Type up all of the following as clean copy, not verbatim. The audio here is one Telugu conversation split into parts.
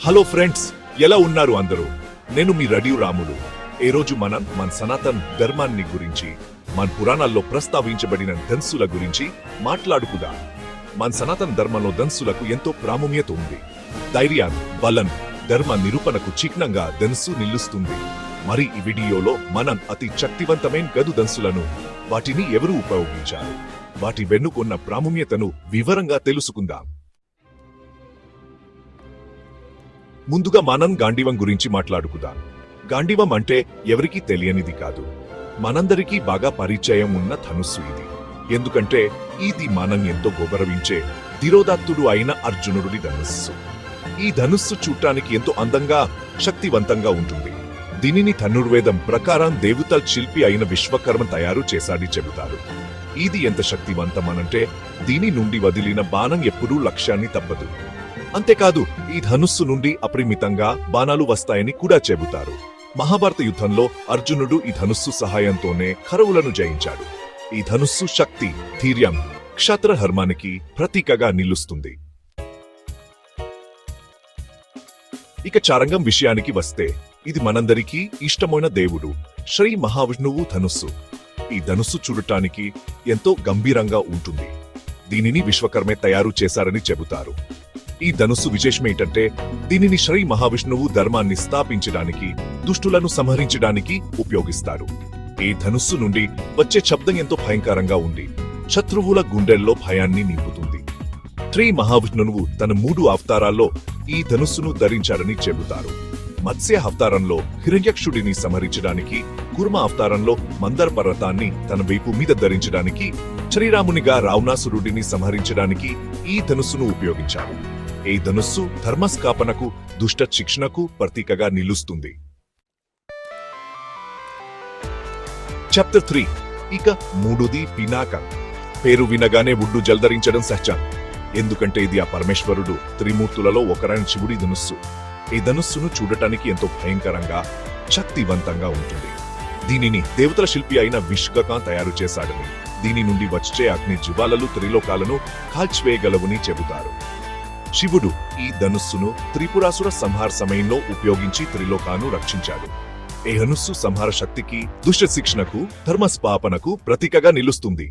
హలో ఫ్రెండ్స్, ఎలా ఉన్నారు అందరూ? నేను మీ రెడ్డి రాములు. ఈ రోజు మనం మన సనాతన ధర్మాన్ని గురించి, మన పురాణాల్లో ప్రస్తావించబడిన ధనుస్సుల గురించి మాట్లాడుకుందాం. మన సనాతన ధర్మంలో ధనుస్సులకు ఎంతో ప్రాముఖ్యత ఉంది. ధైర్యం, బలం, ధర్మ నిరూపణకు చిహ్నంగా ధనుస్సు నిలుస్తుంది. మరి ఈ వీడియోలో మనం అతి శక్తివంతమైన గదు ధనుస్సులను, వాటిని ఎవరు ఉపయోగించారు, వాటి వెన్నుకున్న ప్రాముఖ్యతను వివరంగా తెలుసుకుందాం. ముందుగా మనం గాంధీవం గురించి మాట్లాడుకుందాం. గాంధీవం అంటే ఎవరికీ తెలియనిది కాదు, మనందరికీ బాగా పరిచయం ఉన్న ధనుస్సు ఇది. ఎందుకంటే ఇది మనం ఎంతో గౌరవించే ధీరోదాత్తుడు అయిన అర్జునుడి ధనుస్సు. ఈ ధనుస్సు చూడటానికి ఎంతో అందంగా, శక్తివంతంగా ఉంటుంది. దీనిని ధనుర్వేదం ప్రకారం దేవతల శిల్పి అయిన విశ్వకర్మ తయారు చేశాడని చెబుతారు. ఇది ఎంత శక్తివంతమనంటే దీని నుండి వదిలిన బాణం ఎప్పుడూ లక్ష్యాన్ని తప్పదు. అంతేకాదు, ఈ ధనుస్సు నుండి అపరిమితంగా బాణాలు వస్తాయని కూడా చెబుతారు. మహాభారత యుద్ధంలో అర్జునుడు ఈ ధనుస్సు సహాయంతోనే కరవులను జయించాడు. ఈ ధనుస్సు శక్తి, ధైర్యం, క్షత్రధర్మానికి ప్రతీకగా నిలుస్తుంది. ఇక చారంగం విషయానికి వస్తే, ఇది మనందరికీ ఇష్టమైన దేవుడు శ్రీ మహావిష్ణువు ధనుస్సు. ఈ ధనుస్సు చూడటానికి ఎంతో గంభీరంగా ఉంటుంది. దీనిని విశ్వకర్మే తయారు చేశారని చెబుతారు. ఈ ధనుస్సు విశేషం ఏంటంటే, దీనిని శ్రీ మహావిష్ణువు ధర్మాన్ని స్థాపించడానికి, దుష్టులను సంహరించడానికి ఉపయోగిస్తారు. ఈ ధనుస్సు నుండి వచ్చే శబ్దం ఎంతో భయంకరంగా ఉండి శత్రువుల గుండెల్లో భయాన్ని నింపుతుంది. శ్రీ మహావిష్ణువు తన 3 అవతారాల్లో ఈ ధనుస్సును ధరించారని చెబుతారు. మత్స్య అవతారంలో హిరణ్యక్షుడిని సంహరించడానికి, కుర్మ అవతారంలో మందర పర్వతాన్ని తన వైపు మీద ధరించడానికి, శ్రీరామునిగా రావణాసురుడిని సంహరించడానికి ఈ ధనుస్సును ఉపయోగించారు. ఈ ధనుస్సు ధర్మస్థాపనకు, దుష్ట శిక్షణకు ప్రతీకగా నిలుస్తుంది. చాప్టర్ 3. ఇక మూడోది పినాకం. పేరు వినగానే ఒడ్డు జల్దరించడం సహజం. ఎందుకంటే ఇది ఆ పరమేశ్వరుడు త్రిమూర్తులలో ఒకరైన శివుడి ధనుస్సు. ఈ ధనుస్సును చూడటానికి ఎంతో భయంకరంగా, శక్తివంతంగా ఉంటుంది. దీనిని దేవతల శిల్పి అయిన విశ్వకర్మ తయారు చేశాడని, దీని నుండి వచ్చే అగ్ని జ్వాలలు త్రిలోకాలను కాల్చివేయగలవని చెబుతారు. శివుడు ఈ ధనుస్సును త్రిపురాసుర సంహార సమయంలో ఉపయోగించి త్రిలోకాలను రక్షించాడు. ఈ ధనుస్సు సంహార శక్తికి, దుష్ట శిక్షణకు, ధర్మస్థాపనకు ప్రతీకగా నిలుస్తుంది.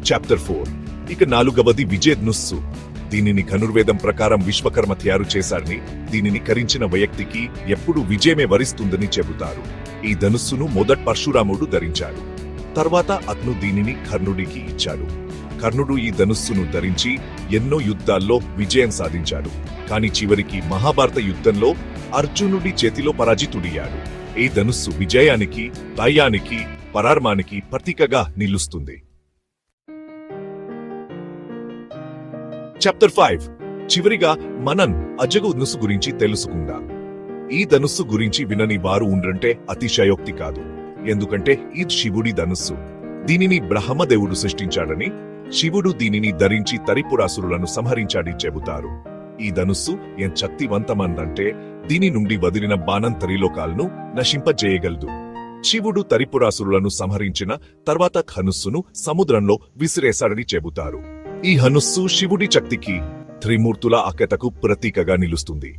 చాప్టర్ 4. ఇక 4వది విజయ ధనుస్సు. దీనిని ధనుర్వేదం ప్రకారం విశ్వకర్మ తయారు చేశారని, దీనిని కరించిన వ్యక్తికి ఎప్పుడు విజయమే వరిస్తుందని చెబుతారు. ఈ ధనుస్సును మొదట పరశురాముడు ధరించాడు. తర్వాత అతను దీనిని కర్ణుడికి ఇచ్చాడు. కర్ణుడు ఈ ధనుస్సును ధరించి ఎన్నో యుద్ధాల్లో విజయం సాధించాడు. కాని చివరికి మహాభారత యుద్ధంలో అర్జునుడి చేతిలో పరాజితుడయ్యాడు. ఈ ధనుస్సు విజయానికి, ధైర్యానికి, పరాక్రమానికి ప్రతీకగా నిలుస్తుంది. చాప్టర్ 5. చివరిగా మనం అజగు ధనుస్సు గురించి తెలుసుకుందాం. ఈ ధనుస్సు గురించి వినని వారు ఉండ్రంటే అతిశయోక్తి కాదు. ఎందుకంటే ఇది శివుడి ధనుస్సు. దీనిని బ్రహ్మదేవుడు సృష్టించాడని, శివుడు దీనిని ధరించి త్రిపురాసురులను సంహరించాడని చెబుతారు. ఈ ధనుస్సు ఎంత శక్తివంతమందంటే దీని నుండి వదిలిన బాణం త్రిలోకాలను నశింపజేయగలదు. శివుడు త్రిపురాసురులను సంహరించిన తర్వాత ధనుస్సును సముద్రంలో విసిరేశాడని చెబుతారు. ఈ ధనుస్సు శివుడి శక్తికి, త్రిమూర్తుల ఐక్యతకు ప్రతీకగా నిలుస్తుంది.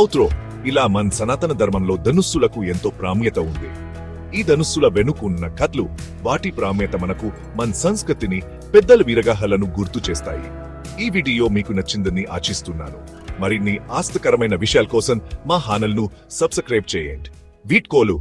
ఔత్రో, ఇలా మన సనాతన ధర్మంలో ధనుస్సులకు ఎంతో ప్రాముఖ్యత ఉంది. ఈ ధనుస్సుల వెనుకున్న కథలు, వాటి ప్రాముఖ్యత మనకు మన సంస్కృతిని, పెద్దల వీరగాథలను గుర్తు చేస్తాయి. ఈ వీడియో మీకు నచ్చిందని ఆశిస్తున్నాను. మరిన్ని ఆసక్తికరమైన విషయాల కోసం మా ఛానల్ను సబ్స్క్రైబ్ చేయండి. వీడ్కోలు.